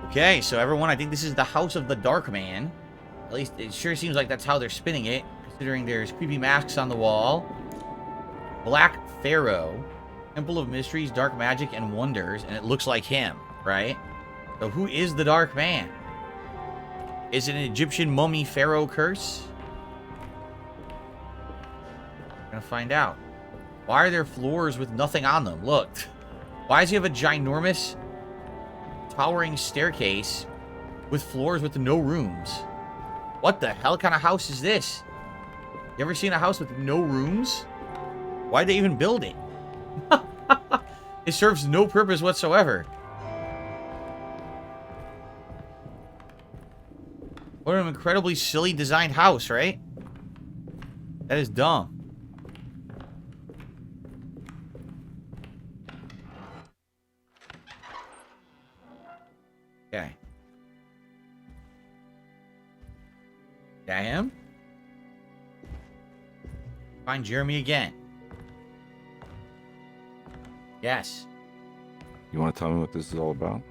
Okay, so everyone, I think this is the House of the Dark Man. At least it sure seems like that's how they're spinning it, considering there's creepy masks on the wall. Black Pharaoh, Temple of Mysteries, Dark Magic, and Wonders, and it looks like him, right? So who is the Dark Man? Is it an Egyptian mummy pharaoh curse? We're gonna find out. Why are there floors with nothing on them? Look. Why does he have a ginormous, towering staircase with floors with no rooms? What the hell kind of house is this? You ever seen a house with no rooms? Why'd they even build it? It serves no purpose whatsoever. What an incredibly silly designed house, right? That is dumb. Okay. That him? Find Jeremy again. Yes. You want to tell me what this is all about?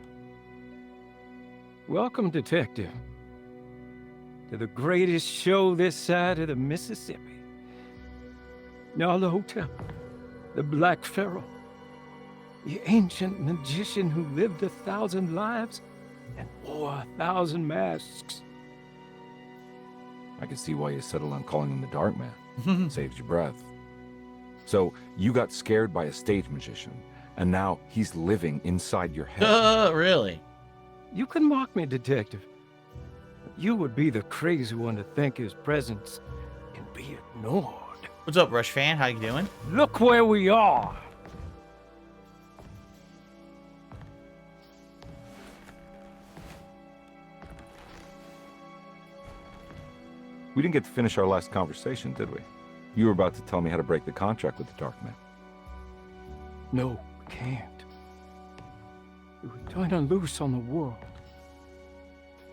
Welcome, Detective, to the greatest show this side of the Mississippi. Now the hotel, the Black Pharaoh, the ancient magician who lived 1,000 lives and wore 1,000 masks. I can see why you settled on calling him the Dark Man. Saves your breath. So, you got scared by a stage magician, and now he's living inside your head. Really? You can mock me, Detective. But you would be the crazy one to think his presence can be ignored. What's up, Rush fan? How you doing? Look where we are. We didn't get to finish our last conversation, did we? You were about to tell me how to break the contract with the Dark Man. No, we can't. We would turn her loose on the world.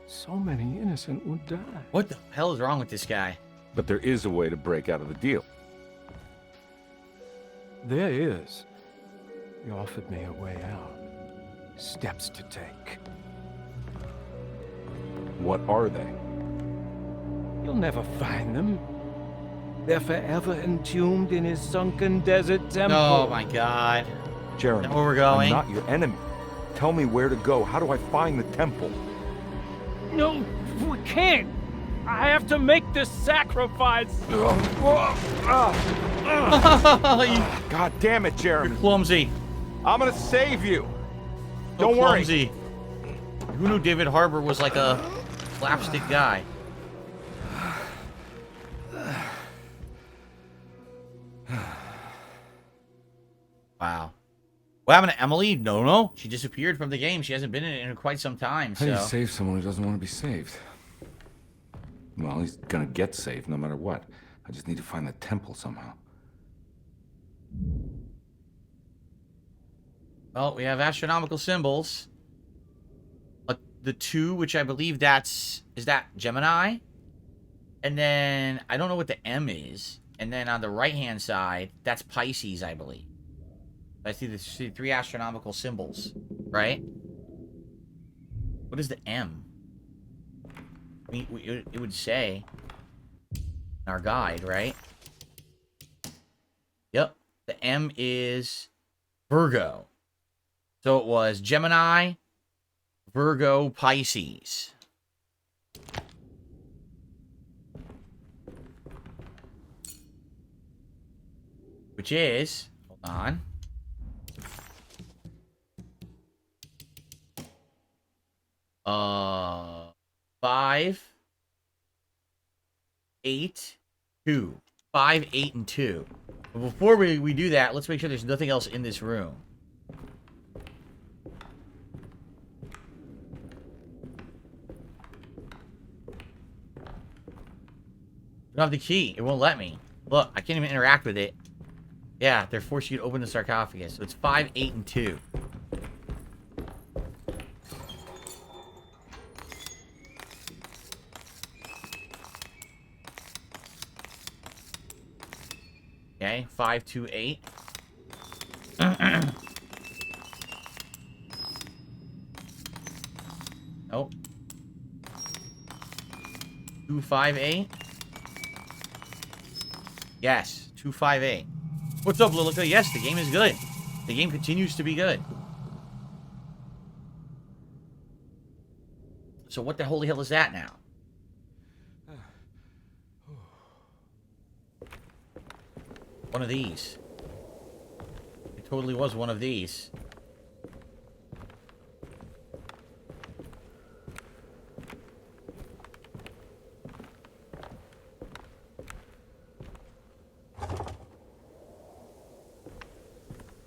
So many innocent would die. What the hell is wrong with this guy? But there is a way to break out of the deal. There is. You offered me a way out. Steps to take. What are they? You'll never find them. They're forever entombed in his sunken desert temple. Oh my god. Jeremy, Where we're going? I'm not your enemy. Tell me where to go. How do I find the temple? No, we can't. I have to make this sacrifice. God damn it, Jeremy. You're clumsy. I'm gonna save you. So Don't worry. clumsy. Who knew David Harbour was like a slapstick guy? Wow. What happened to Emily? No. She disappeared from the game. She hasn't been in it in quite some time. How do you So save someone who doesn't want to be saved? Well, he's gonna get saved no matter what. I just need to find the temple somehow. well, we have astronomical symbols. The 2, which I believe is that Gemini? And then I don't know what the M is. And then on the right-hand side, that's Pisces, I believe. I see the 3 astronomical symbols, right? What is the M? I mean, it would say in our guide, right? Yep. The M is Virgo. So it was Gemini, Virgo, Pisces. Which is, hold on. Uh, 5, 8, 2. 5, 8, and 2. But before we do that, let's make sure there's nothing else in this room. I don't have the key. It won't let me. Look, I can't even interact with it. Yeah, they're forcing you to open the sarcophagus. So it's 5, 8, and 2. Okay, 5, 2, 8. Oh. 258. Yes, 258. What's up, Lilica? Yes, the game is good. The game continues to be good. So what the holy hell is that now? One of these. It totally was one of these.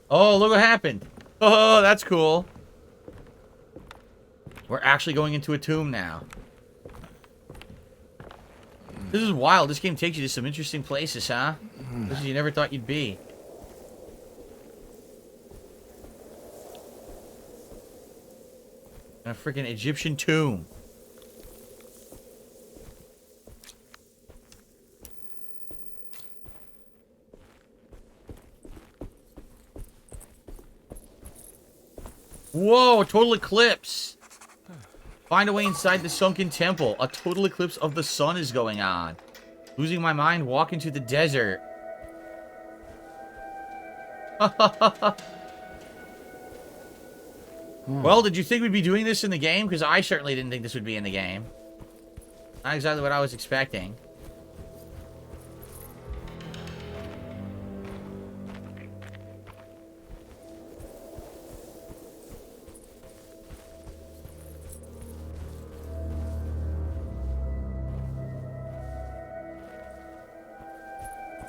Oh, look what happened. Oh, that's cool. We're actually going into a tomb now. This is wild. This game takes you to some interesting places, huh? Places you never thought you'd be. A freaking Egyptian tomb. Whoa, a total eclipse. Find a way inside the sunken temple. A total eclipse of the sun is going on. Losing my mind, walk into the desert. Well, did you think we'd be doing this in the game? Because I certainly didn't think this would be in the game. Not exactly what I was expecting.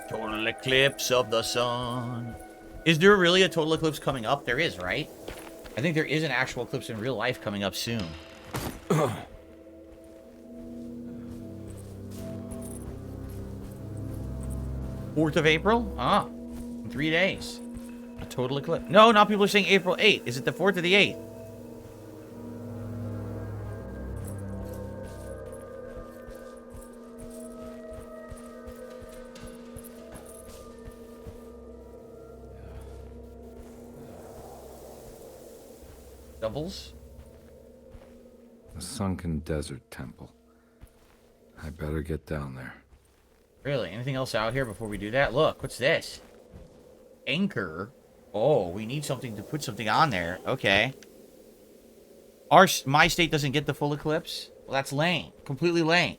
Total eclipse of the sun. Is there really a total eclipse coming up? There is, right? I think there is an actual eclipse in real life coming up soon. 4th of April? Ah, in 3 days. A total eclipse. No, now people are saying April 8th. Is it the 4th or the 8th? Doubles? The sunken desert temple. I better get down there. Really? Anything else out here before we do that? Look, what's this? Anchor. Oh, we need something to put something on there. Okay. My state doesn't get the full eclipse? Well, that's lame. Completely lame.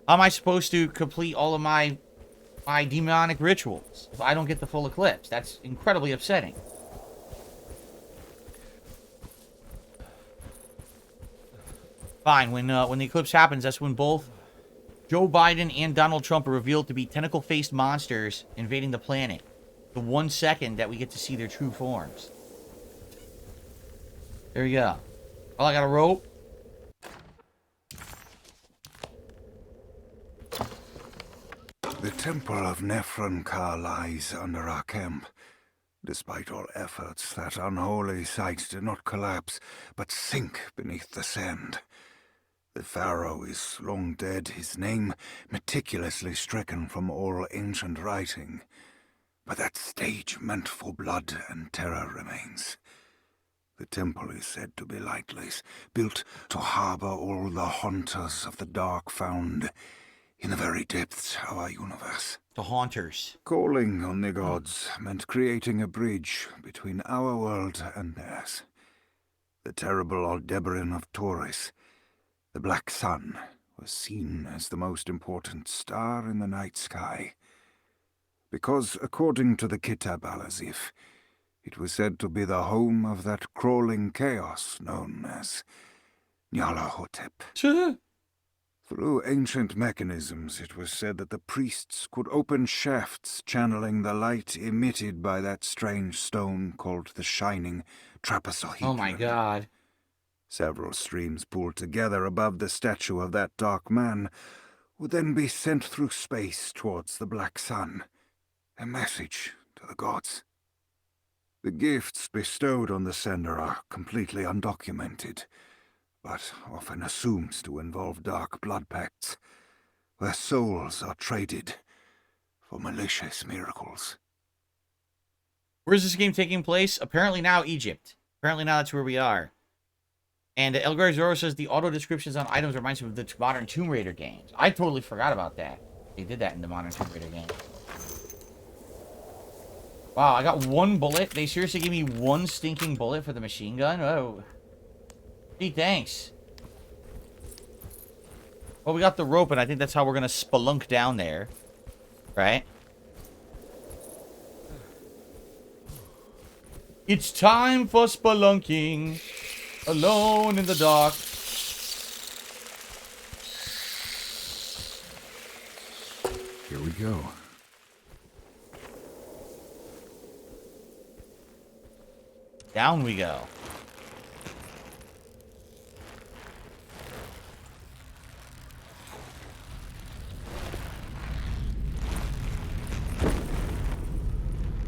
How am I supposed to complete all of my demonic rituals if I don't get the full eclipse? That's incredibly upsetting. Fine. When the eclipse happens, that's when both Joe Biden and Donald Trump are revealed to be tentacle-faced monsters invading the planet. The 1 second that we get to see their true forms. There you go. Oh, I got a rope. The temple of Nephron-Ka lies under our camp. Despite all efforts, that unholy site did not collapse, but sink beneath the sand. The pharaoh is long dead, his name meticulously stricken from all ancient writing. But that stage meant for blood and terror remains. The temple is said to be lightless, built to harbor all the haunters of the dark found in the very depths of our universe. The haunters. Calling on the gods meant creating a bridge between our world and theirs. The terrible Aldebaran of Taurus, the Black Sun, was seen as the most important star in the night sky. Because, according to the Kitab al-Azif, it was said to be the home of that crawling chaos known as Nyarlathotep. Through ancient mechanisms, it was said that the priests could open shafts channeling the light emitted by that strange stone called the Shining Trapezohedron. Oh my god. Several streams pooled together above the statue of that dark man would then be sent through space towards the Black Sun. A message to the gods. The gifts bestowed on the sender are completely undocumented, but often assumed to involve dark blood pacts, where souls are traded for malicious miracles. Where's this game taking place? Apparently now Egypt. Apparently now that's where we are. And Elgar Zoro says the auto descriptions on items reminds him of the modern Tomb Raider games. I totally forgot about that. They did that in the modern Tomb Raider game. Wow, I got 1 bullet. They seriously gave me 1 stinking bullet for the machine gun? Oh. Gee, thanks. Well, we got the rope, and I think that's how we're going to spelunk down there. Right? It's time for spelunking. Alone in the dark. Here we go. Down we go.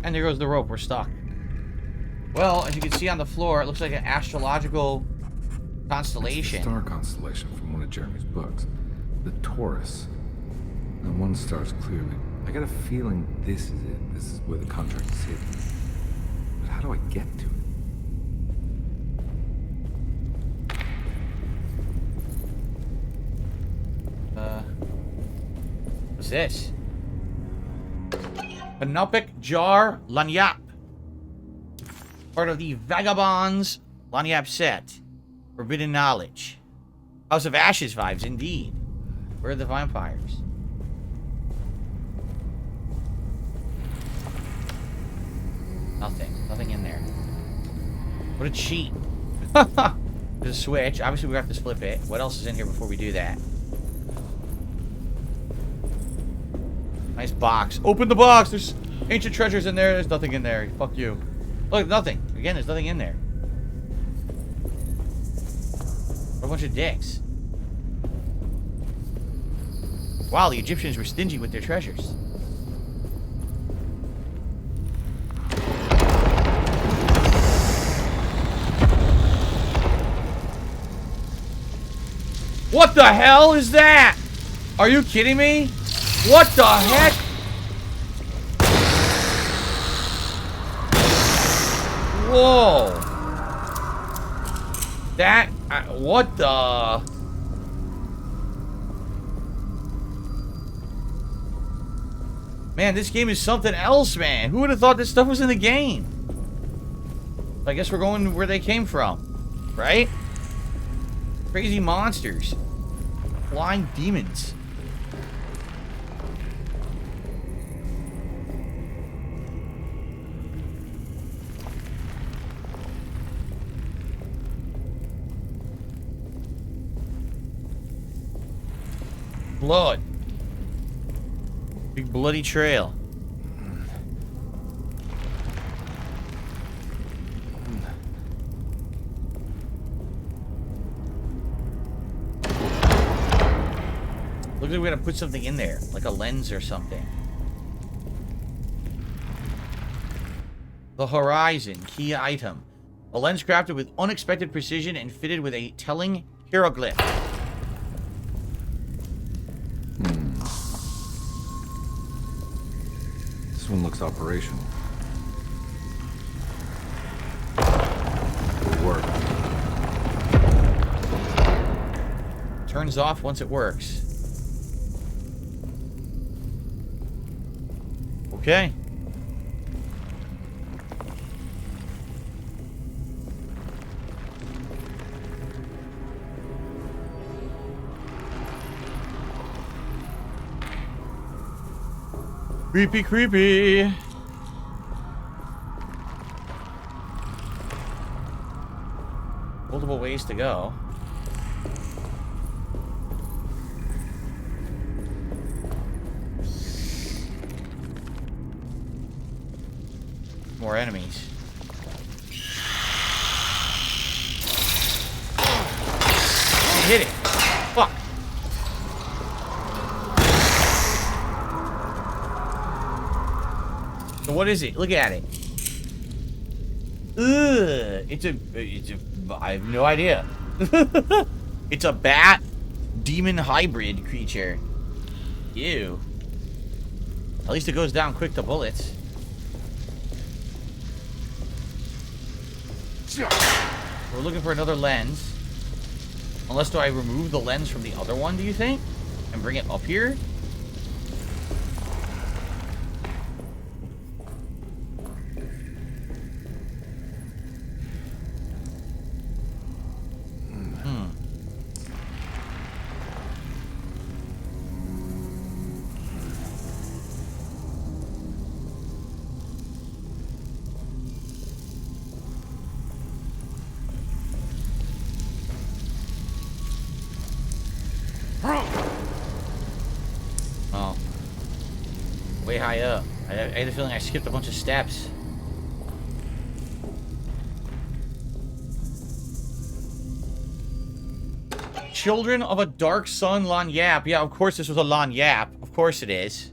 And there goes the rope. We're stuck. Well, as you can see on the floor, it looks like an astrological constellation. It's the star constellation from one of Jeremy's books. The Taurus. And one star's clearly. I got a feeling this is it. This is where the contract is hidden. But how do I get to it? What's this? Panopic Jar Lanyap. Part of the Vagabonds Lanyap set. Forbidden Knowledge. House of Ashes vibes, indeed. Where are the vampires? Nothing. Nothing in there. What a cheat. There's a switch. Obviously, we have to flip it. What else is in here before we do that? Nice box. Open the box. There's ancient treasures in there. There's nothing in there. Fuck you. Look, nothing. Again, there's nothing in there. A bunch of dicks. Wow, the Egyptians were stingy with their treasures. What the hell is that? Are you kidding me? What the heck? Whoa. That, what the? Man, this game is something else, man. Who would have thought this stuff was in the game? I guess we're going where they came from, right? Crazy monsters. Flying demons. Blood. Big bloody trail. Look like we're gonna put something in there, like a lens or something. The Horizon, key item. A lens crafted with unexpected precision and fitted with a telling hieroglyph. This one looks operational. It'll work. Turns off once it works. Okay. Creepy, creepy. Multiple ways to go. More enemies. Hit it. Fuck. So what is it? Look at it. Ugh. It's a, I have no idea. It's a bat demon hybrid creature. Ew. At least it goes down quick to bullets. We're looking for another lens. Unless, do I remove the lens from the other one, do you think? And bring it up here? Oh. Way high up. I had a feeling I skipped a bunch of steps. Children of a Dark Sun Lanyap. Yeah, of course this was a Lanyap. Of course it is.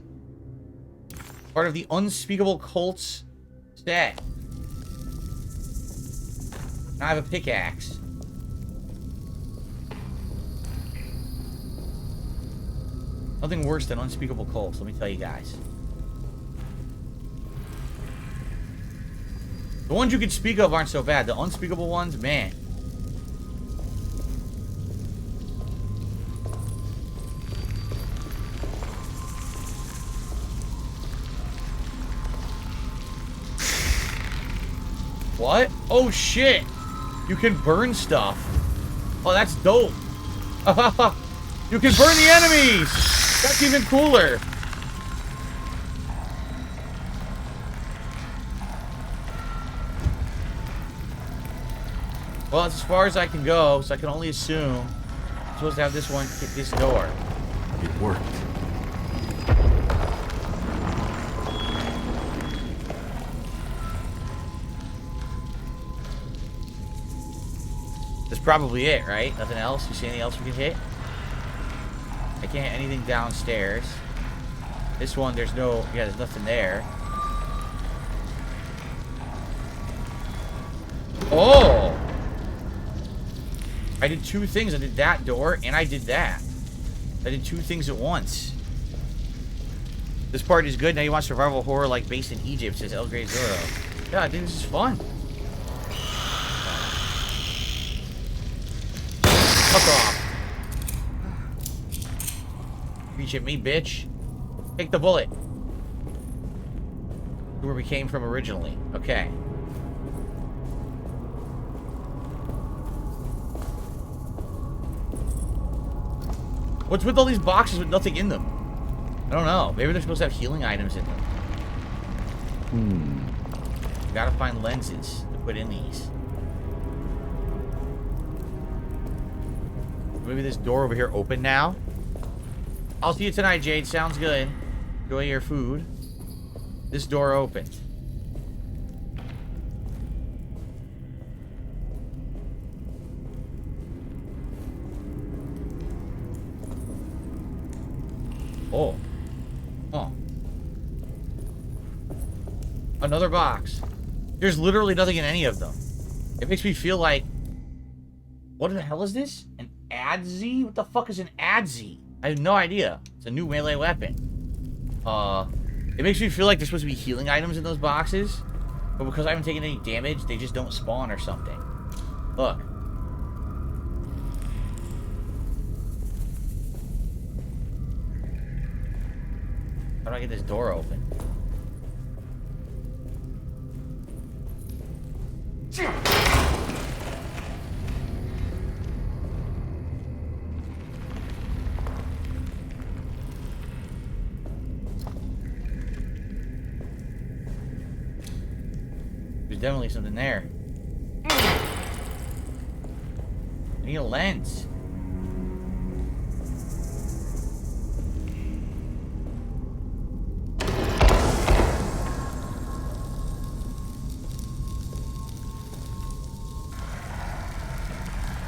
Part of the Unspeakable Cults set. I have a pickaxe. Nothing worse than Unspeakable Cults, let me tell you guys. The ones you can speak of aren't so bad. The unspeakable ones, man. What? Oh shit! You can burn stuff. Oh, that's dope. You can burn the enemies! That's even cooler. Well, that's as far as I can go, so I can only assume I'm supposed to have this one hit this door. It worked. That's probably it, right? Nothing else? You see anything else we can hit? I can't hit anything downstairs. This one, there's no... Yeah, there's nothing there. Oh! I did two things. I did that door, and I did that. I did two things at once. This part is good. Now you want survival horror like based in Egypt, says El Grey Zoro. Yeah, I think this is fun. Fuck off. Reach at me, bitch. Take the bullet. Where we came from originally. Okay. What's with all these boxes with nothing in them? I don't know. Maybe they're supposed to have healing items in them. Gotta find lenses to put in these. Maybe this door over here open now? I'll see you tonight, Jade. Sounds good. Enjoy your food. This door opened. Oh. Oh. Another box. There's literally nothing in any of them. It makes me feel like... What the hell is this? An Adzi? What the fuck is an Adzi? I have no idea. It's a new melee weapon. It makes me feel like there's supposed to be healing items in those boxes. But because I haven't taken any damage, they just don't spawn or something. Look. How do I get this door open? There's definitely something there. I need a lens.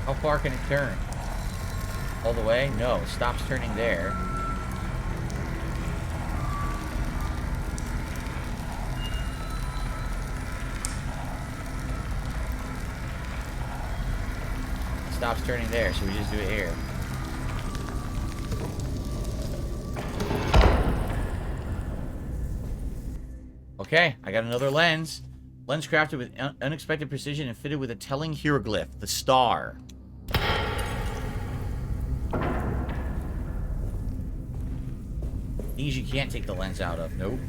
How far can it turn? All the way? No, it stops turning there. It stops turning there, so we just do it here. Okay, I got another lens. Lens crafted with unexpected precision and fitted with a telling hieroglyph, the star. These you can't take the lens out of. Nope.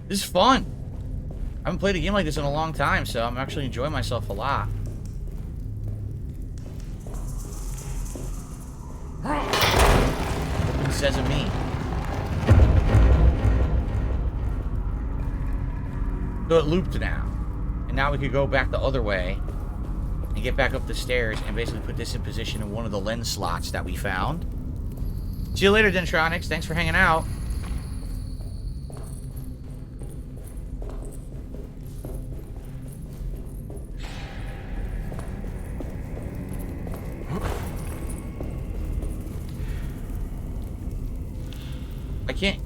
This is fun. I haven't played a game like this in a long time, so I'm actually enjoying myself a lot. What it says of me. So it looped now. And now we could go back the other way and get back up the stairs and basically put this in position in one of the lens slots that we found. See you later, Dentronics. Thanks for hanging out.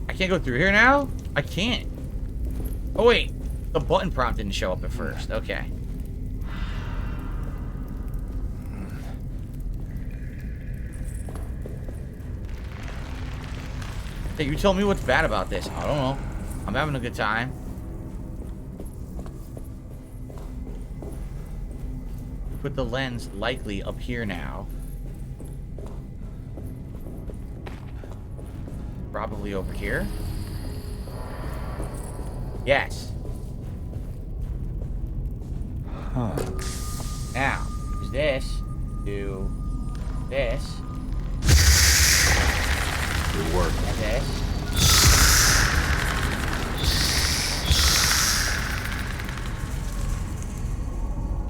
I can't go through here now? I can't. Oh, wait. The button prompt didn't show up at first. Okay. Hey, you tell me what's bad about this. I don't know. I'm having a good time. Put the lens likely up here now. Probably over here. Yes. Huh. Now, use this to this. It worked. And this.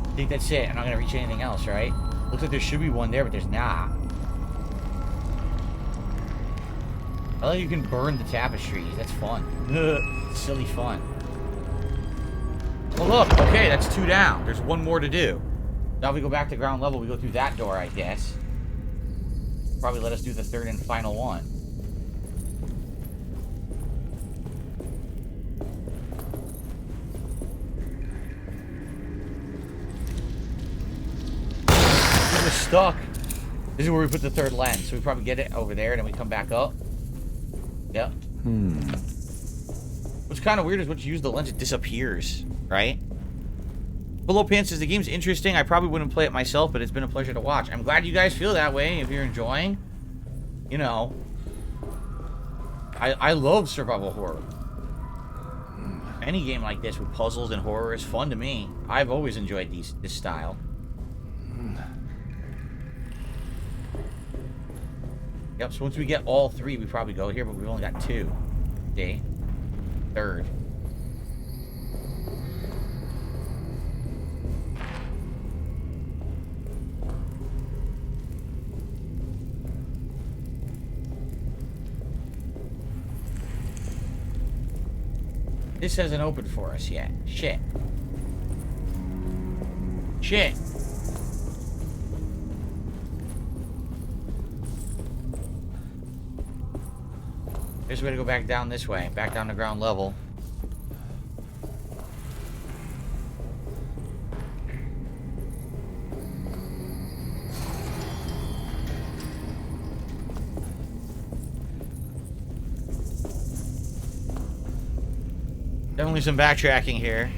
I think that's it. I'm not gonna reach anything else, right? Looks like there should be one there, but there's not. I like you can burn the tapestries. That's fun. Silly fun. Well, look. Okay, that's 2 down. There's 1 more to do. Now we go back to ground level. We go through that door, I guess. Probably let us do the 3rd and final one. We're stuck. This is where we put the 3rd lens. So we probably get it over there, and then we come back up. Yep. What's kind of weird is once you use the lens, it disappears, right? Below Pants says the game's interesting. I probably wouldn't play it myself, but it's been a pleasure to watch. I'm glad you guys feel that way. If you're enjoying, you know, I love survival horror. Any game like this with puzzles and horror is fun to me. I've always enjoyed this style. Yep, so once we get all 3, we probably go here, but we've only got 2. Okay. 3rd. This hasn't opened for us yet. Shit. Shit. There's a way to go back down this way. Back down to ground level. Definitely some backtracking here.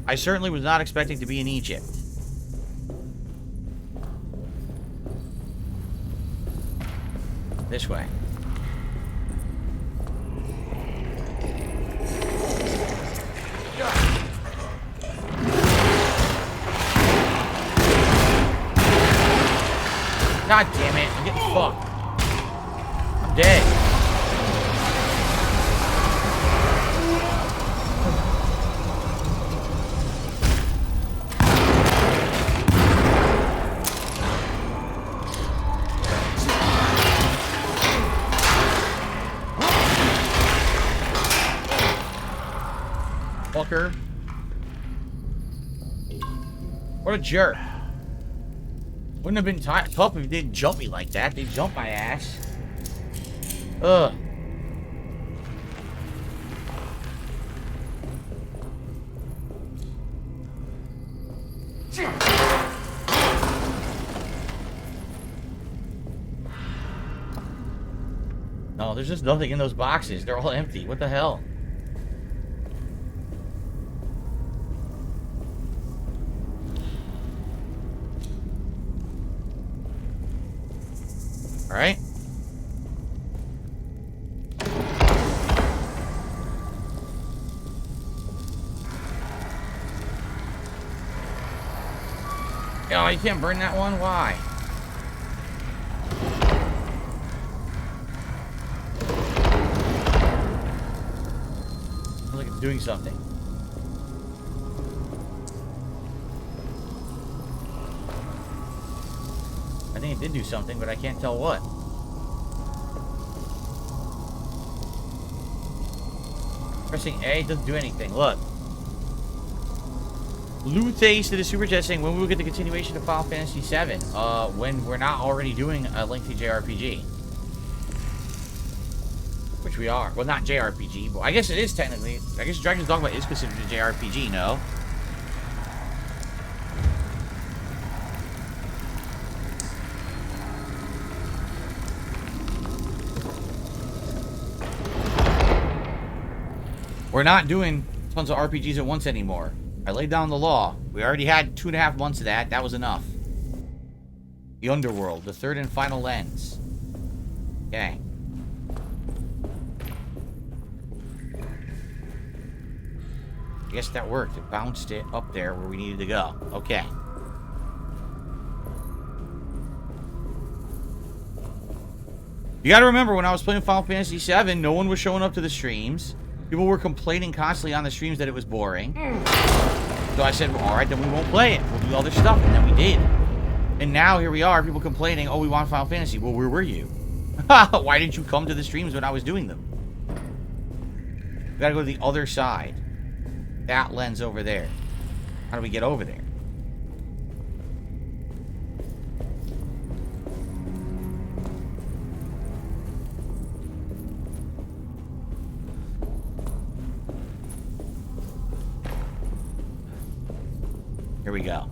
I certainly was not expecting to be in Egypt. This way. God damn it, I'm getting fucked. I'm dead. Fucker. What a jerk. Wouldn't have been tough if he didn't jump me like that. They jumped my ass. Ugh. No, there's just nothing in those boxes. They're all empty. What the hell? Alright. Oh, you can't burn that one? Why? Looks like it's doing something. I think it did do something, but I can't tell what. Pressing A doesn't do anything. Look. Blue Taste to the Super Chat saying, when we will get the continuation of Final Fantasy VII? When we're not already doing a lengthy JRPG. Which we are. Well, not JRPG, but I guess it is technically. I guess Dragon's Dogma is considered a JRPG, no? We're not doing tons of RPGs at once anymore. I laid down the law. We already had 2.5 months of that. That was enough. The Underworld, the third and final lens. Okay. I guess that worked. It bounced it up there where we needed to go. Okay. You gotta remember, when I was playing Final Fantasy VII, no one was showing up to the streams. People were complaining constantly on the streams that it was boring. So I said, well, alright, then we won't play it. We'll do other stuff. And then we did. And now here we are, people complaining, oh, we want Final Fantasy. Well, where were you? Why didn't you come to the streams when I was doing them? We gotta go to the other side. That lens over there. How do we get over there? Here we go.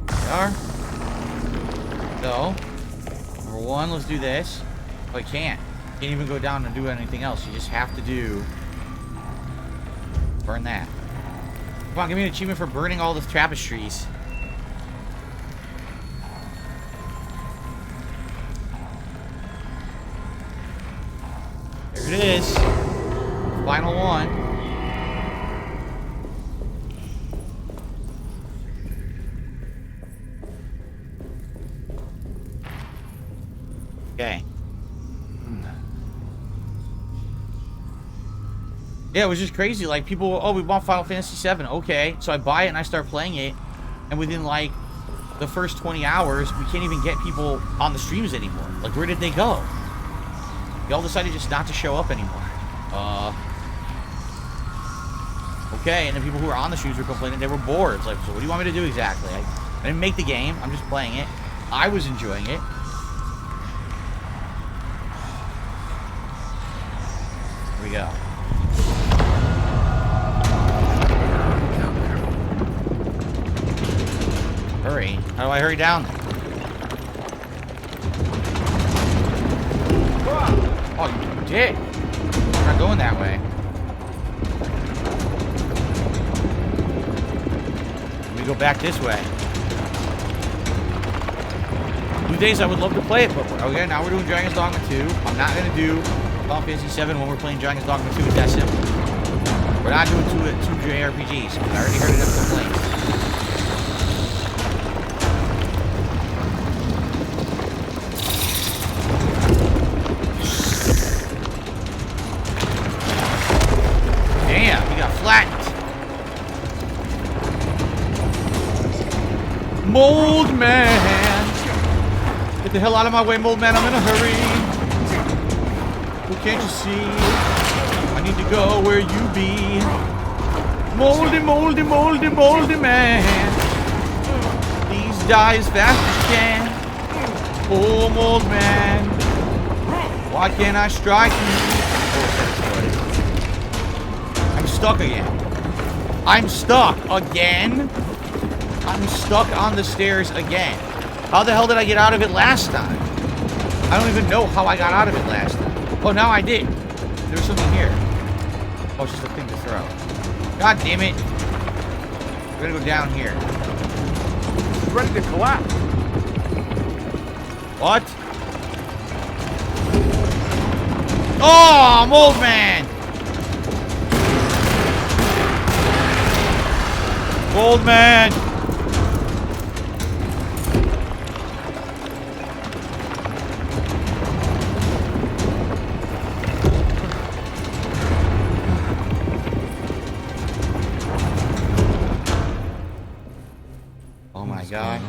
There we are. So, number one, let's do this. Oh, I can't. Can't even go down and do anything else. You just have to do... burn that. Come on, give me an achievement for burning all the tapestries. There it is. Final one. Okay. Yeah, it was just crazy. Like, people, oh, we want Final Fantasy VII. Okay. So I buy it and I start playing it. And within, like, the first 20 hours, we can't even get people on the streams anymore. Like, where did they go? They all decided just not to show up anymore. Okay, and then people who were on the streams were complaining they were bored. It's like, so what do you want me to do exactly? I didn't make the game. I'm just playing it. I was enjoying it. Here we go. Hurry. How do I hurry down there? Oh, you dick. I'm not going that way. Let me go back this way. Two days I would love to play it, but okay, now we're doing Dragon's Dogma 2. I'm not going to do Final Fantasy 7 when we're playing Dragon's Dogma 2 with that simple. We're not doing two JRPGs. I already heard enough complaints. Damn, he got flattened. Mold Man! Get the hell out of my way, Mold Man. I'm in a hurry. Well, can't you see? I need to go where you be. Moldy, moldy, moldy, moldy man. Please die as fast as you can. Oh, Mold Man. Why can't I strike you? I'm stuck again. I'm stuck again. I'm stuck on the stairs again. How the hell did I get out of it last time? I don't even know how I got out of it last time. Oh, now I did. There's something here. Oh, it's just a thing to throw. God damn it. We're gonna go down here. It's ready to collapse. What? Oh, mold man! Mold man! Oh my god.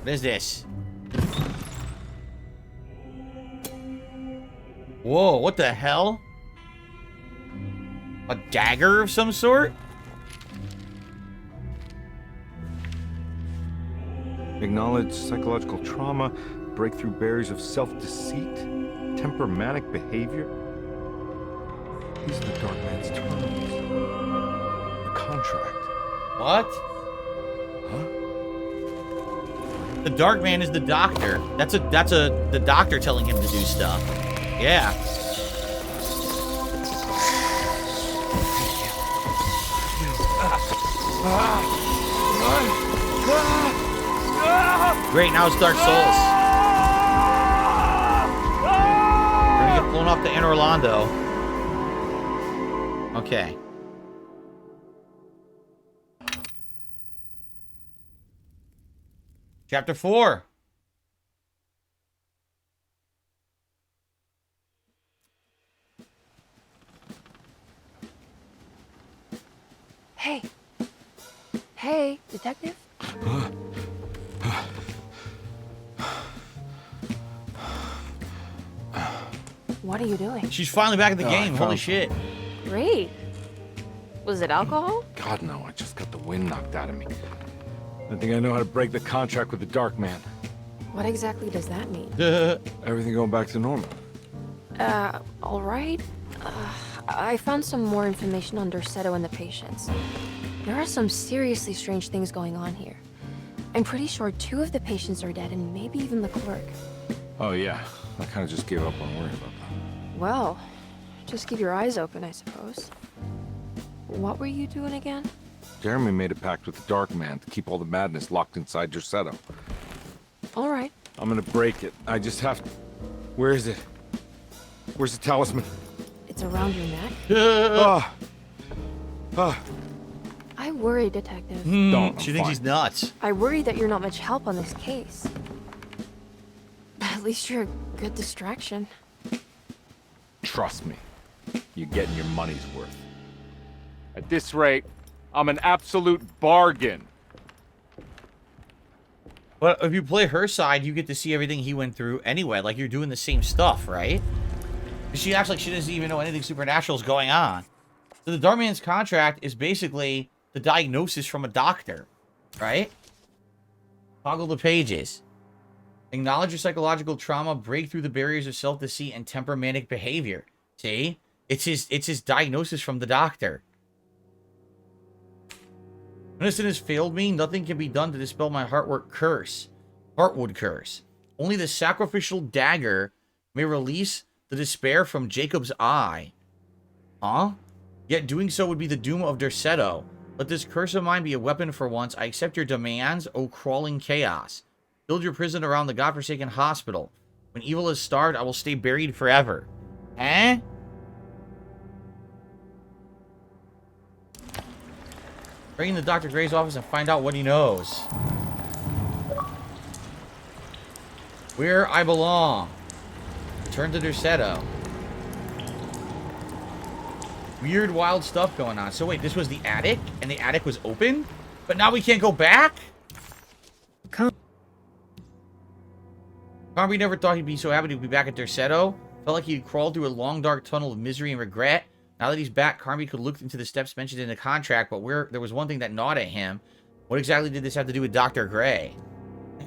What is this? Whoa, what the hell? A dagger of some sort? Acknowledge psychological trauma, breakthrough barriers of self-deceit, temperamental behavior. These are the Dark Man's terms. The contract. What? Huh? The Dark Man is the doctor. That's the doctor telling him to do stuff. Yeah. Great, now it's Dark Souls. We're gonna get flown off to Anne Orlando. Okay. Chapter 4. Hey. Hey, detective? What are you doing? She's finally back in the Oh, I game. Holy found shit. Great. Was it alcohol? God, no, I just got the wind knocked out of me. I think I know how to break the contract with the Dark Man. What exactly does that mean? Everything going back to normal. All right. I found some more information on Dorsetto and the patients. There are some seriously strange things going on here. I'm pretty sure 2 of the patients are dead and maybe even the clerk. Oh, yeah. I kind of just gave up on worrying about that. Well, just keep your eyes open, I suppose. What were you doing again? Jeremy made a pact with the Dark Man to keep all the madness locked inside Dorsetto. All right. I'm gonna break it. I just have to... Where is it? Where's the talisman? It's around your neck. Ah! Ah! I worry, detective. Don't. I'm She thinks fine. he's nuts. I worry that you're not much help on this case. At least you're a good distraction. Trust me, you're getting your money's worth. At this rate, I'm an absolute bargain. But if you play her side, you get to see everything he went through anyway. Like, you're doing the same stuff, right? She acts like she doesn't even know anything supernatural is going on. So the Dark Man's contract is basically the diagnosis from a doctor, right? Toggle the pages. Acknowledge your psychological trauma, break through the barriers of self-deceit and temperamental behavior. See? It's his diagnosis from the doctor. Medicine has failed me. Nothing can be done to dispel my Heartwood curse. Only the sacrificial dagger may release the despair from Jacob's eye. Huh? Yet doing so would be the doom of Dorsetto. Let this curse of mine be a weapon for once. I accept your demands, O crawling chaos. Build your prison around the godforsaken hospital. When evil is starved, I will stay buried forever. Eh? Bring in the Dr. Gray's office and find out what he knows. Where I belong. Return to Dorsetto. Weird, wild stuff going on. So wait, this was the attic? And the attic was open? But now we can't go back? Carby never thought he'd be so happy to be back at Dorsetto. Felt like he'd crawled through a long, dark tunnel of misery and regret. Now that he's back, Carby could look into the steps mentioned in the contract, but there was one thing that gnawed at him. What exactly did this have to do with Dr. Gray?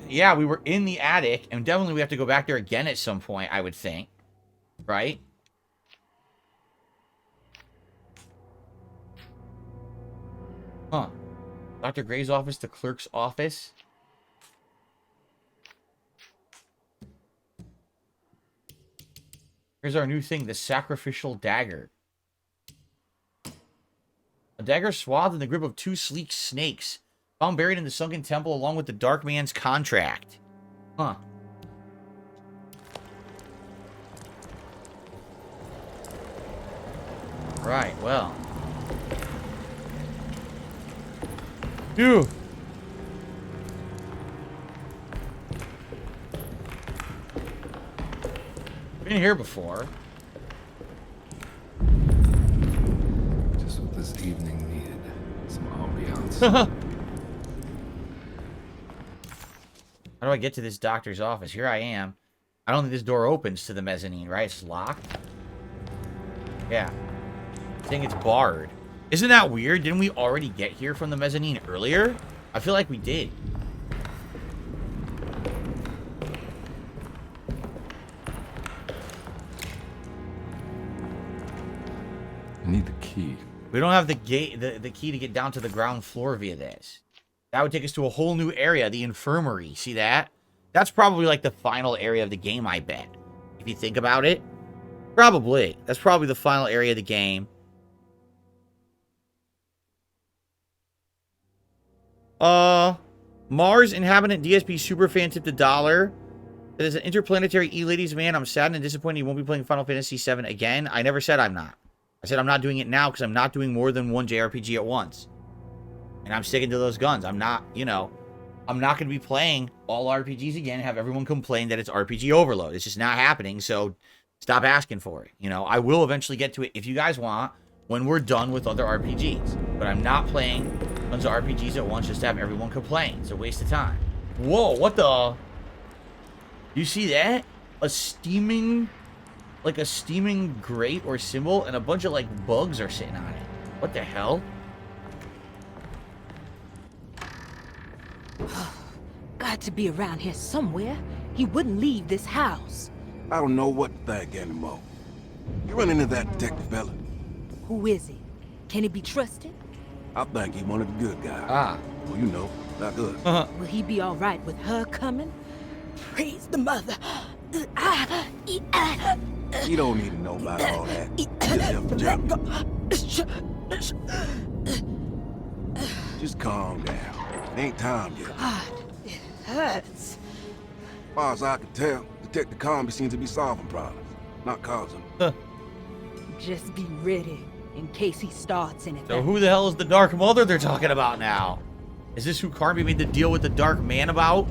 Yeah, we were in the attic, and definitely we have to go back there again at some point, I would think. Right? Huh. Dr. Gray's office, the clerk's office. Here's our new thing, the sacrificial dagger. A dagger swathed in the grip of 2 sleek snakes, found buried in the sunken temple along with the Dark Man's contract. Huh. Right, well. Phew. Been here before. Just what this evening needed. Some ambiance. How do I get to this doctor's office? Here I am. I don't think this door opens to the mezzanine, right? It's locked. Yeah. I think it's barred. Isn't that weird? Didn't we already get here from the mezzanine earlier? I feel like we did. I need the key. We don't have the gate, the key to get down to the ground floor via this. That would take us to a whole new area, the infirmary. See that? That's probably like the final area of the game, I bet. If you think about it. Probably. That's probably the final area of the game. Mars inhabitant DSP superfan tipped $1. That is an interplanetary ladies man. I'm sad and disappointed you won't be playing Final Fantasy VII again. I never said I'm not. I said I'm not doing it now because I'm not doing more than one JRPG at once. And I'm sticking to those guns. I'm not, you know, I'm not going to be playing all RPGs again and have everyone complain that it's RPG overload. It's just not happening, so stop asking for it. You know, I will eventually get to it if you guys want when we're done with other RPGs. But I'm not playing tons of RPGs at once just to have everyone complain. It's a waste of time. Whoa, what the? You see that? A steaming grate or symbol and a bunch of, like, bugs are sitting on it. What the hell? Got to be around here somewhere. He wouldn't leave this house. I don't know what to think anymore. You run into that detective fella? Who is he? Can he be trusted? I think he one of the good guys. Ah. Well, you know, not us. Will he be all right with her coming? Praise the mother. You don't need to know about all that. Just help the job. Just calm down. It ain't time yet. God, it hurts. As far as I can tell, Detective Comby seems to be solving problems, not causing them. Just be ready in case he starts anything. So who the hell is the Dark Mother they're talking about now? Is this who Carby made the deal with the Dark Man about?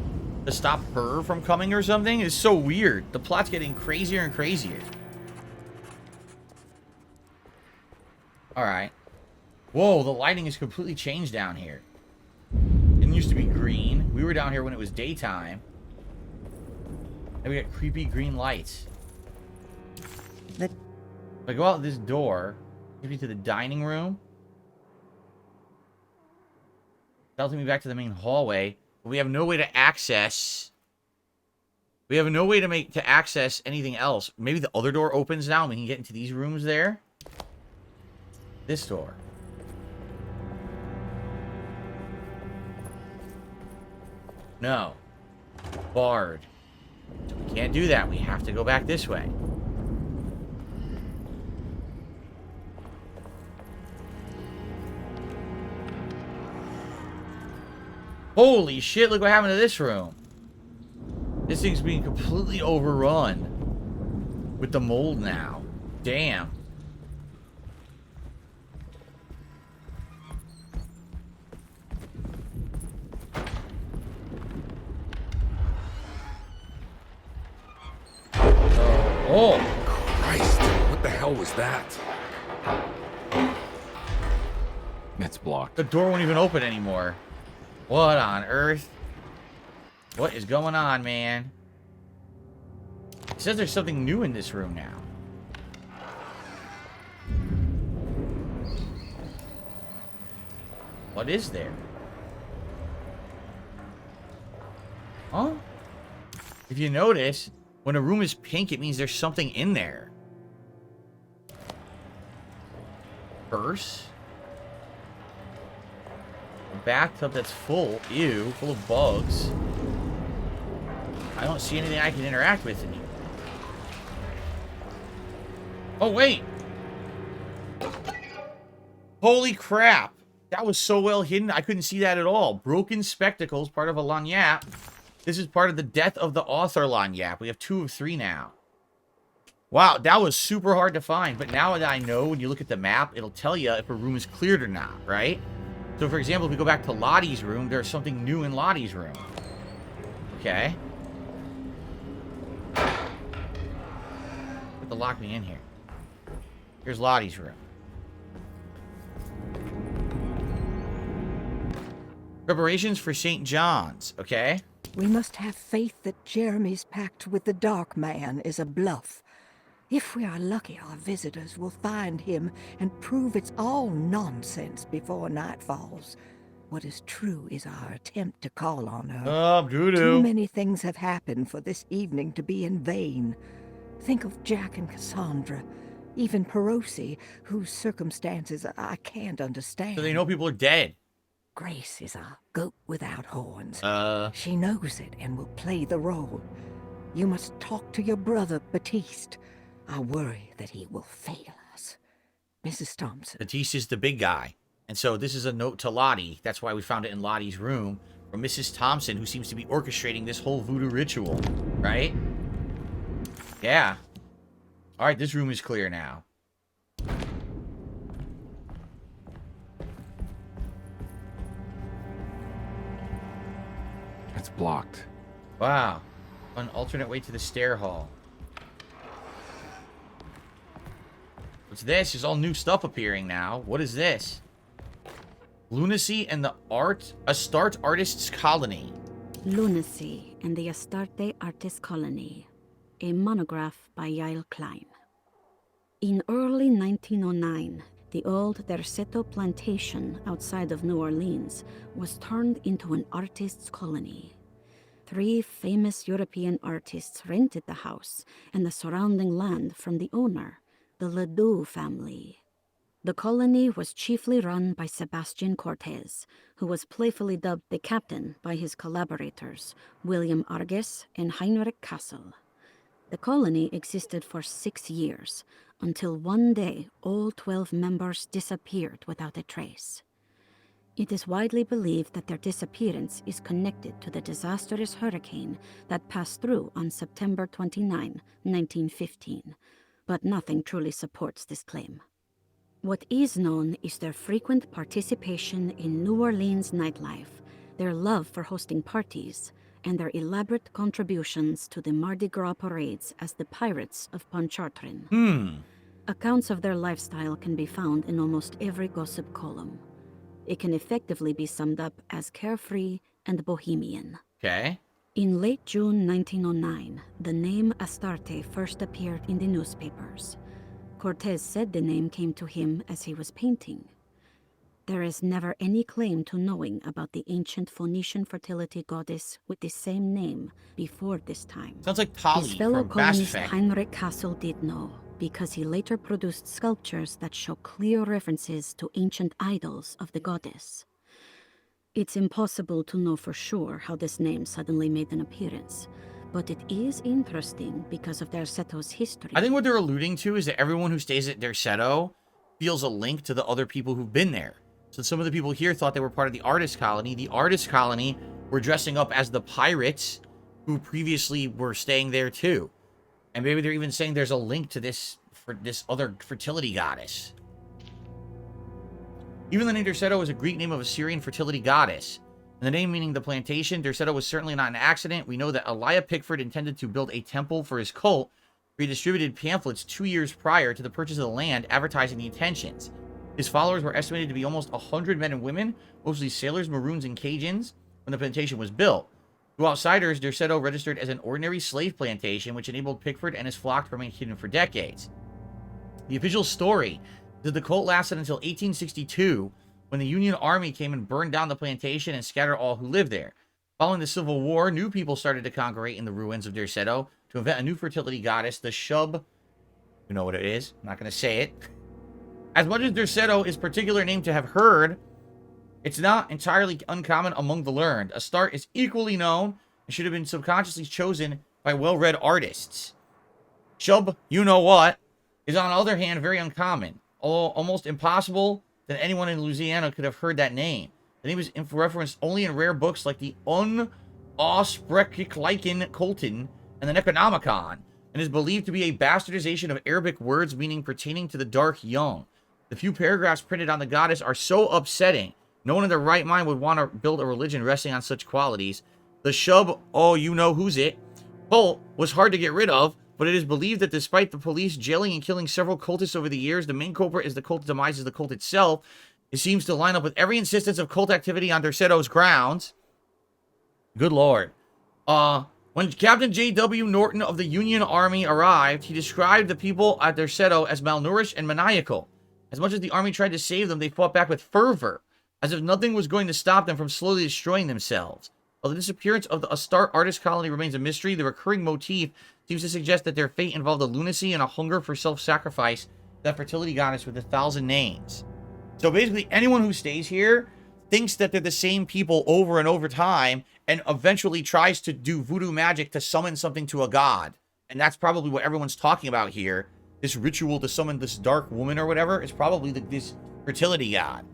To stop her from coming or something? It's so weird. The plot's getting crazier and crazier. Alright. Whoa, the lighting is completely changed down here. It used to be green. We were down here when it was daytime. And we got creepy green lights. If I go out this door, maybe to the dining room. That'll take me back to the main hallway. But we have no way to access. We have no way to access anything else. Maybe the other door opens now and we can get into these rooms there. This door. No. Barred. So we can't do that. We have to go back this way. Holy shit, look what happened to this room. This thing's being completely overrun with the mold now. Damn. Oh. Christ, what the hell was that? It's blocked. The door won't even open anymore. What on earth? What is going on, man? It says there's something new in this room now. What is there? Huh? If you notice, when a room is pink, it means there's something in there. Purse? A bathtub that's full. Ew, full of bugs. I don't see anything I can interact with in here. Oh, wait. Holy crap. That was so well hidden, I couldn't see that at all. Broken spectacles, part of a lanyap. This is part of the death of the author lanyap. We have 2 of 3 now. Wow, that was super hard to find. But now that I know, when you look at the map, it'll tell you if a room is cleared or not, right? So, for example, if we go back to Lottie's room, there's something new in Lottie's room. Okay. Put the lock me in here. Here's Lottie's room. Preparations for St. John's, okay? We must have faith that Jeremy's pact with the Dark Man is a bluff. If we are lucky, our visitors will find him and prove it's all nonsense before night falls. What is true is our attempt to call on her. Oh, doo-doo. Too many things have happened for this evening to be in vain. Think of Jack and Cassandra, even Perosi, whose circumstances I can't understand. So they know people are dead. Grace is a goat without horns. She knows it and will play the role. You must talk to your brother, Batiste. I worry that he will fail us. Mrs. Thompson. Batiste is the big guy. And so this is a note to Lottie. That's why we found it in Lottie's room. From Mrs. Thompson, who seems to be orchestrating this whole voodoo ritual. Right? Yeah. Alright, this room is clear now. It's blocked. Wow. An alternate way to the stair hall. What's this? There's all new stuff appearing now. What is this? Lunacy and the Astarte Artists Colony. Lunacy and the Astarte Artists Colony. A monograph by Yael Klein. In early 1909, the old Derceto plantation outside of New Orleans was turned into an artists' colony. 3 famous European artists rented the house and the surrounding land from the owner, the Ledoux family. The colony was chiefly run by Sebastian Cortez, who was playfully dubbed the captain by his collaborators, William Arges and Heinrich Kassel. The colony existed for 6 years, until one day all 12 members disappeared without a trace. It is widely believed that their disappearance is connected to the disastrous hurricane that passed through on September 29, 1915, but nothing truly supports this claim. What is known is their frequent participation in New Orleans nightlife, their love for hosting parties, and their elaborate contributions to the Mardi Gras parades as the Pirates of Pontchartrain. Accounts of their lifestyle can be found in almost every gossip column. It can effectively be summed up as carefree and bohemian. Okay. In late June 1909, the name Astarte first appeared in the newspapers. Cortez said the name came to him as he was painting. There is never any claim to knowing about the ancient Phoenician fertility goddess with the same name before this time. Sounds like Polly His fellow from Mass colonist Effect. Heinrich Kassel did know, because he later produced sculptures that show clear references to ancient idols of the goddess. It's impossible to know for sure how this name suddenly made an appearance, but it is interesting because of Derceto's history. I think what they're alluding to is that everyone who stays at Derceto feels a link to the other people who've been there. So some of the people here thought they were part of the artist colony. The artist colony were dressing up as the pirates who previously were staying there too. And maybe they're even saying there's a link to this for this other fertility goddess. Even the name Derceto is a Greek name of a Syrian fertility goddess. And the name meaning the plantation, Derceto was certainly not an accident. We know that Elijah Pickford intended to build a temple for his cult. He distributed pamphlets 2 years prior to the purchase of the land, advertising the intentions. His followers were estimated to be almost 100 men and women, mostly sailors, Maroons, and Cajuns, when the plantation was built. To outsiders, Derceto registered as an ordinary slave plantation, which enabled Pickford and his flock to remain hidden for decades. The official story is that the cult lasted until 1862, when the Union Army came and burned down the plantation and scattered all who lived there. Following the Civil War, new people started to congregate in the ruins of Derceto to invent a new fertility goddess, the Shub. You know what it is. I'm not going to say it. As much as Derceto is particular name to have heard, it's not entirely uncommon among the learned. Astarte is equally known and should have been subconsciously chosen by well-read artists. Shub, you know what, is on the other hand very uncommon, although almost impossible that anyone in Louisiana could have heard that name. The name is referenced only in rare books like the Unsprechlichen Colton and the Necronomicon, and is believed to be a bastardization of Arabic words meaning pertaining to the dark young. The few paragraphs printed on the goddess are so upsetting, no one in their right mind would want to build a religion resting on such qualities. The Shub, oh you know who's it, cult was hard to get rid of, but it is believed that despite the police jailing and killing several cultists over the years, the main culprit is the cult's demise as the cult itself. It seems to line up with every insistence of cult activity on Derceto's grounds. Good lord. When Captain J.W. Norton of the Union Army arrived, he described the people at Derceto as malnourished and maniacal. As much as the army tried to save them, they fought back with fervor, as if nothing was going to stop them from slowly destroying themselves. While the disappearance of the Astarte artist colony remains a mystery, the recurring motif seems to suggest that their fate involved a lunacy and a hunger for self-sacrifice, that fertility goddess with 1,000 names. So basically, anyone who stays here thinks that they're the same people over and over time, and eventually tries to do voodoo magic to summon something to a god. And that's probably what everyone's talking about here. This ritual to summon this dark woman or whatever is probably this fertility god.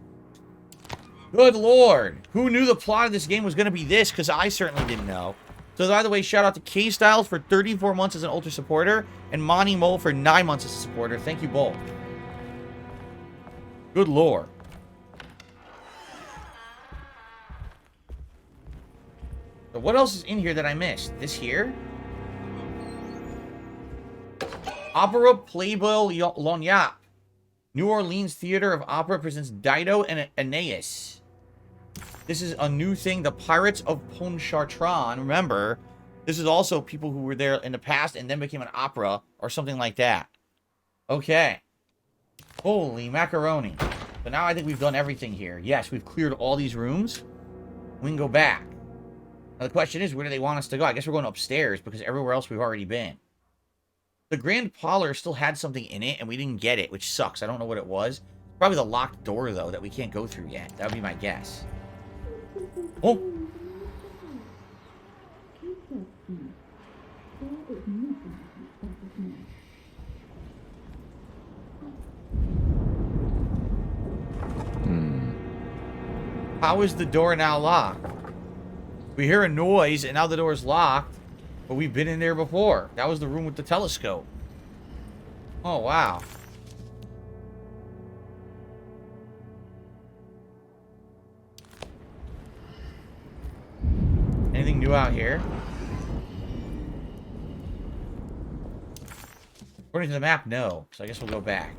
Good lord. Who knew the plot of this game was going to be this? Because I certainly didn't know. So by the way, shout out to K-Styles for 34 months as an Ultra supporter, and Monty Mole for 9 months as a supporter. Thank you both. Good lord. So what else is in here that I missed? This here? Opera Playbill Lognac. New Orleans Theater of Opera presents Dido and Aeneas. This is a new thing, the Pirates of Pontchartrain. Remember, this is also people who were there in the past and then became an opera or something like that. Okay. Holy macaroni. So now I think we've done everything here. Yes, we've cleared all these rooms. We can go back. Now the question is, where do they want us to go? I guess we're going upstairs because everywhere else we've already been. The Grand Parlor still had something in it and we didn't get it, which sucks. I don't know what it was. Probably the locked door, though, that we can't go through yet. That would be my guess. Oh! How is the door now locked? We hear a noise and now the door is locked, but we've been in there before. That was the room with the telescope. Oh, wow. Anything new out here? According to the map, no. So I guess we'll go back.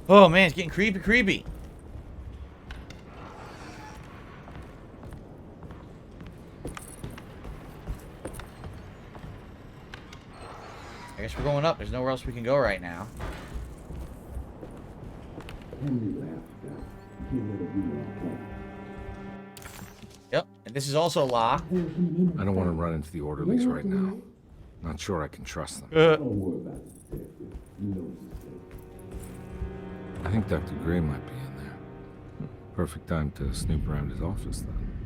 Oh, man, it's getting creepy. I guess we're going up. There's nowhere else we can go right now. Yep, and this is also locked. I don't want to run into the orderlies right now. Not sure I can trust them. I think Dr. Gray might be in there. Perfect time to snoop around his office, then.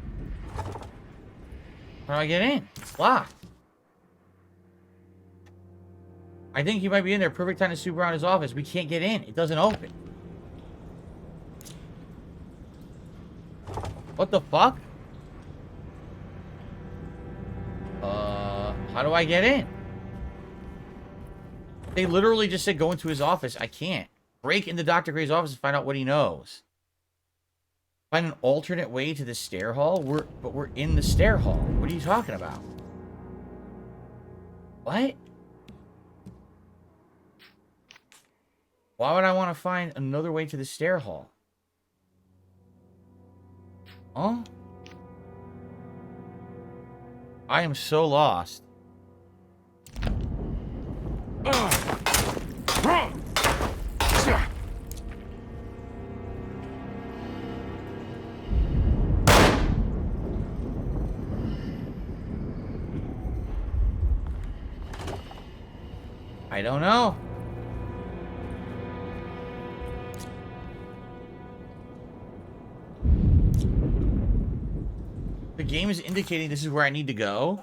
How do I get in? It's locked. I think he might be in there. Perfect time to snoop around his office. We can't get in. It doesn't open. What the fuck? How do I get in? They literally just said go into his office. I can't. Break into Dr. Gray's office and find out what he knows. Find an alternate way to the stair hall? But we're in the stair hall. What are you talking about? What? Why would I want to find another way to the stair hall? Huh? I am so lost. I don't know. The game is indicating this is where I need to go,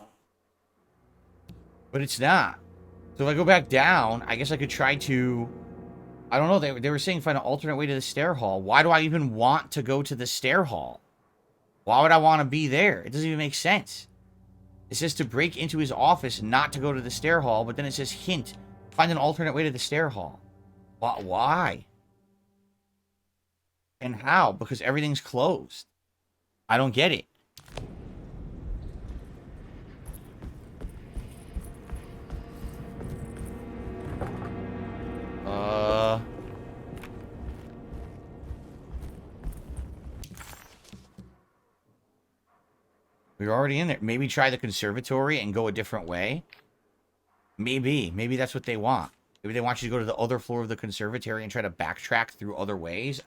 but it's not. So if I go back down, I guess I could try to... I don't know. They were saying find an alternate way to the stair hall. Why do I even want to go to the stair hall? Why would I want to be there? It doesn't even make sense. It says to break into his office, not to go to the stair hall, but then it says hint, find an alternate way to the stair hall. Why? And how? Because everything's closed. I don't get it. We're already in there. Maybe try the conservatory and go a different way. Maybe. Maybe that's what they want. Maybe they want you to go to the other floor of the conservatory and try to backtrack through other ways.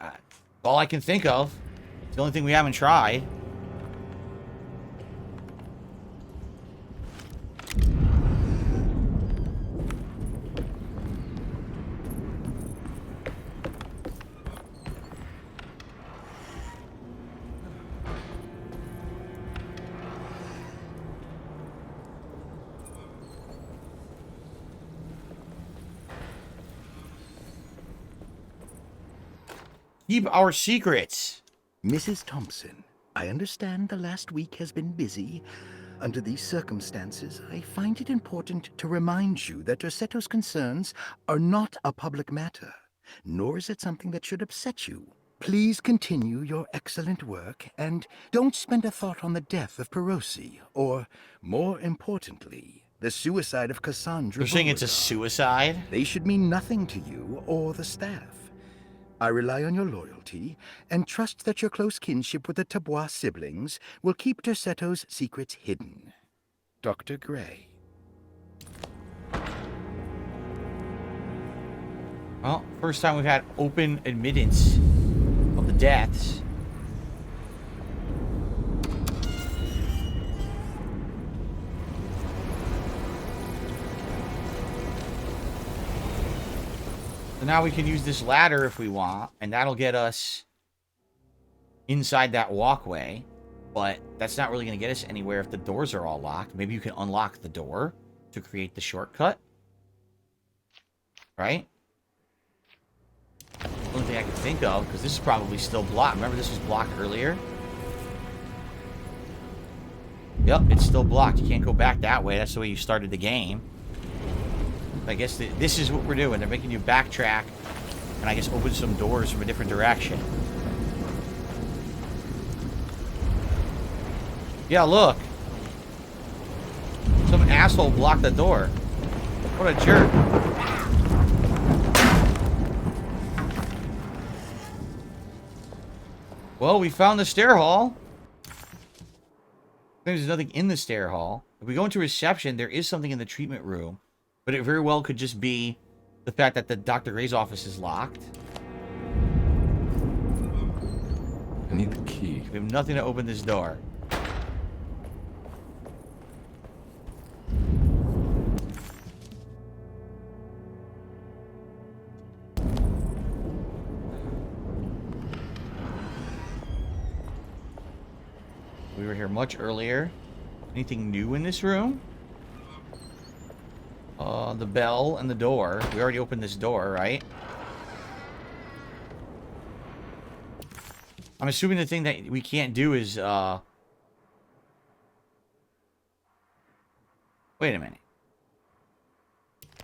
All I can think of. It's the only thing we haven't tried. Keep our secrets. Mrs. Thompson, I understand the last week has been busy. Under these circumstances, I find it important to remind you that Dorsetto's concerns are not a public matter, nor is it something that should upset you. Please continue your excellent work, and don't spend a thought on the death of Perosi, or, more importantly, the suicide of Cassandra. You're saying it's a suicide? They should mean nothing to you or the staff. I rely on your loyalty, and trust that your close kinship with the Tabois siblings will keep Dorsetto's secrets hidden. Dr. Gray. Well, first time we've had open admittance of the deaths. So now we can use this ladder if we want, and that'll get us inside that walkway. But that's not really going to get us anywhere if the doors are all locked. Maybe you can unlock the door to create the shortcut. Right? Only thing I can think of, because this is probably still blocked. Remember this was blocked earlier? Yep, it's still blocked. You can't go back that way. That's the way you started the game. I guess this is what we're doing. They're making you backtrack and I guess open some doors from a different direction. Yeah, look. Some asshole blocked the door. What a jerk. Well, we found the stair hall. There's nothing in the stair hall. If we go into reception, there is something in the treatment room. But it very well could just be the fact that the Dr. Gray's office is locked. I need the key. We have nothing to open this door. We were here much earlier. Anything new in this room? The bell and the door. We already opened this door, right? I'm assuming the thing that we can't do is, wait a minute.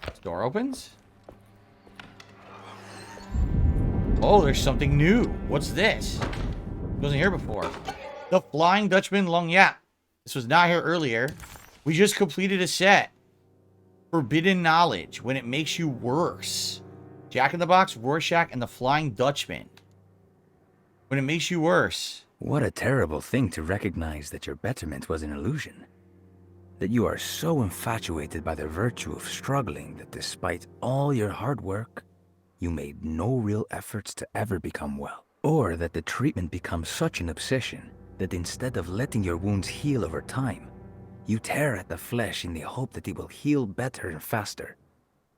This door opens? Oh, there's something new. What's this? Wasn't here before. The Flying Dutchman Long Yap. This was not here earlier. We just completed a set. Forbidden Knowledge, when it makes you worse. Jack in the Box, Rorschach, and the Flying Dutchman. When it makes you worse. What a terrible thing to recognize that your betterment was an illusion. That you are so infatuated by the virtue of struggling that despite all your hard work, you made no real efforts to ever become well. Or that the treatment becomes such an obsession that instead of letting your wounds heal over time, you tear at the flesh in the hope that it will heal better and faster.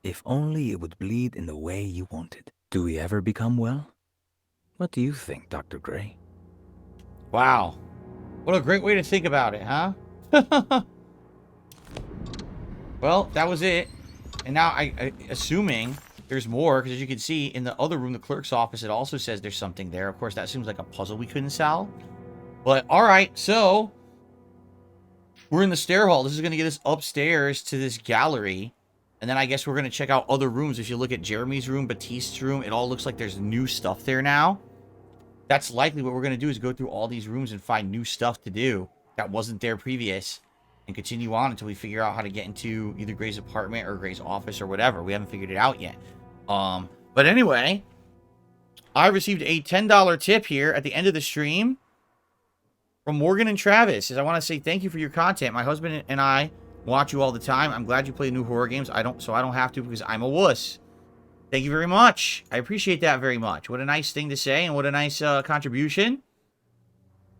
If only it would bleed in the way you wanted. Do we ever become well? What do you think, Dr. Gray? Wow. What a great way to think about it, huh? Well, that was it. And now assuming there's more, because as you can see in the other room, the clerk's office, it also says there's something there. Of course, that seems like a puzzle we couldn't solve. But all right, so we're in the stair hall. This is going to get us upstairs to this gallery. And then I guess we're going to check out other rooms. If you look at Jeremy's room, Batiste's room, it all looks like there's new stuff there now. That's likely what we're going to do is go through all these rooms and find new stuff to do that wasn't there previous. And continue on until we figure out how to get into either Gray's apartment or Gray's office or whatever. We haven't figured it out yet. But anyway, I received a $10 tip here at the end of the stream from Morgan and Travis. Says, I want to say thank you for your content. My husband and I watch you all the time. I'm glad you play new horror games. So I don't have to because I'm a wuss. Thank you very much. I appreciate that very much. What a nice thing to say and what a nice contribution.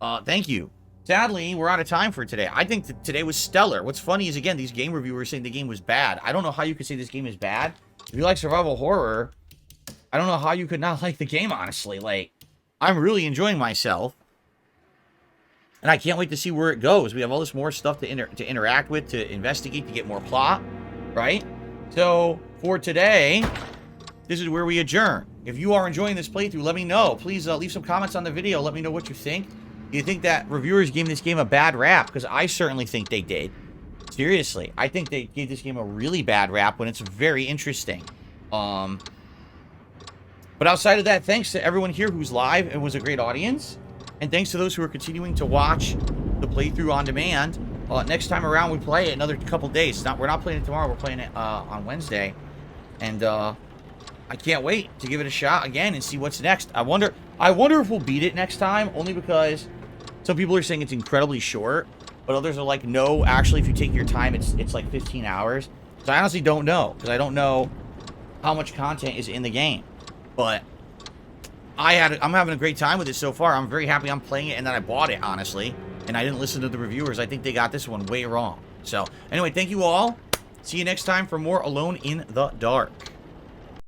Thank you. Sadly, we're out of time for today. I think that today was stellar. What's funny is, again, these game reviewers saying the game was bad. I don't know how you could say this game is bad. If you like survival horror, I don't know how you could not like the game, honestly. Like, I'm really enjoying myself. And I can't wait to see where it goes. We have all this more stuff to interact with, to investigate, to get more plot, right? So, for today, this is where we adjourn. If you are enjoying this playthrough, let me know. Please leave some comments on the video. Let me know what you think. Do you think that reviewers gave this game a bad rap? Because I certainly think they did. Seriously. I think they gave this game a really bad rap when it's very interesting. But outside of that, thanks to everyone here who's live. It was a great audience. And thanks to those who are continuing to watch the playthrough on demand. Next time around, we play it another couple days. We're not playing it tomorrow. We're playing it on Wednesday. And I can't wait to give it a shot again and see what's next. I wonder if we'll beat it next time, only because some people are saying it's incredibly short, but others are like, no, actually, if you take your time, it's like 15 hours. So I honestly don't know, because I don't know how much content is in the game. But I'm having a great time with it so far. I'm very happy I'm playing it and that I bought it, honestly. And I didn't listen to the reviewers. I think they got this one way wrong. So anyway, thank you all. See you next time for more Alone in the Dark.